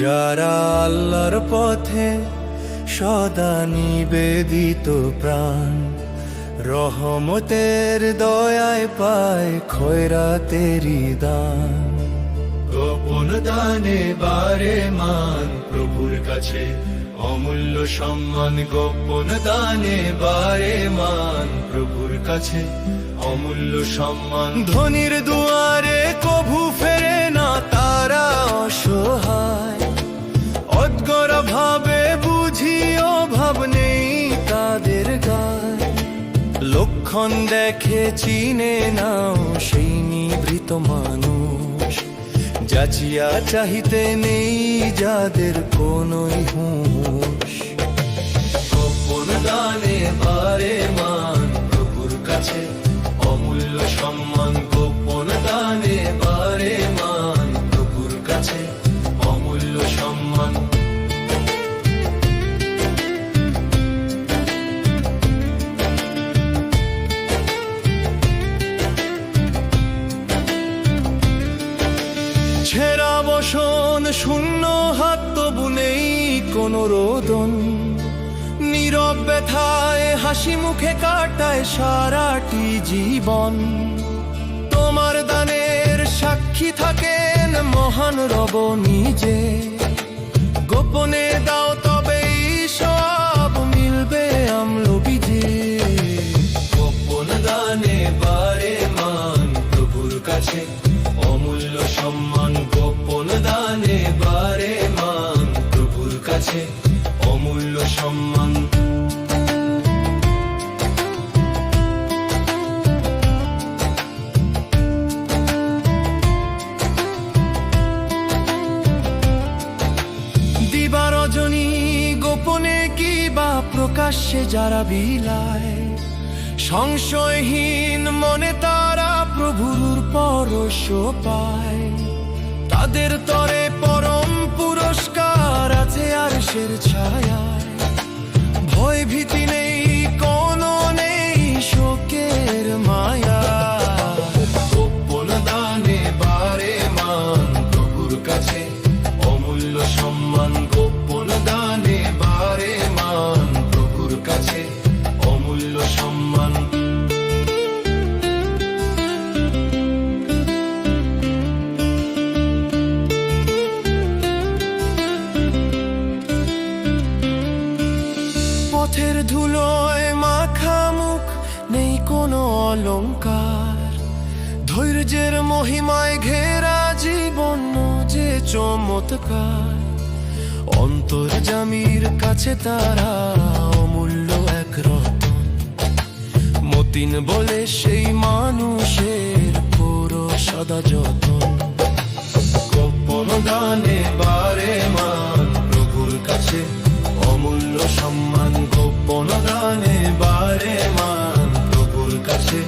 যারা আল্লাহর পথে সদা নিবেদিত প্রাণ, রহমতের দয়ায় পায় খয়রাতেরি দান। গোপন দানে বারে মান প্রভুর কাছে অমূল্য সম্মান, গোপন দানে বারে মান প্রভুর কাছে অমূল্য সম্মান। ধনির দুয়ারে কভু ফেরে না তারা অসহায়, অদ্গরা ভাবে বুঝি অভাব নেই তাদের গায়। লক্ষণ দেখে চিনে নাও সেই নিভৃত মানুষ, যাচিয়া চাহিতে নেই যাদের কোনোই হুঁশ। গোপন দানে বারে মান প্রভুর কাছে অমূল্য সম্মান, গোপন দানে বারে মান প্রভুর কাছে অমূল্য সম্মান। ছেঁড়া বসন শূন্য হাত তবু নেই কোনো রোদন, নীরব ব্যথায় হাসি মুখে কাটায় সারাটি জীবন। তোমার দানের সাক্ষী থাকেন মহান রব নিজে, গোপনে দাও তবেই সব মিলবে আমল বিজে। গোপন দানে বারে মান প্রভুর কাছে অমূল্য সম্মান, গোপন দানে বারে মান প্রভুর কাছে অমূল্য সম্মান। দিবা রজনী গোপনে কি বা প্রকাশ্যে যারা বিলায়, সংশয়হীন মনে তারা প্রভুর পরশ পায়। তাদের তরে পরম পুরস্কার আছে আরশের ছায়ায়, ভয় ভীতি নেই কোনো নেই শোকের মায়া। গোপন দানে বারে মান প্রভুর কাছে অমূল্য সম্মান, গোপন দানে বারে মান প্রভুর কাছে অমূল্য সম্মান। পথের ধুলোয় মাখা মুখ নেই কোনো অলংকার, ধৈর্যের মহিমায় ঘেরা জীবন যে চমৎকার। অন্তর্যামীর কাছে তারা অমূল্য এক রতন, মতিন বলে সেই মানুষের পুরো সদা যতন। গোপন দানে বারে মান প্রভুর কাছে অমূল্য সম্মান, গোপন দানে বারে মান প্রভুর কাছে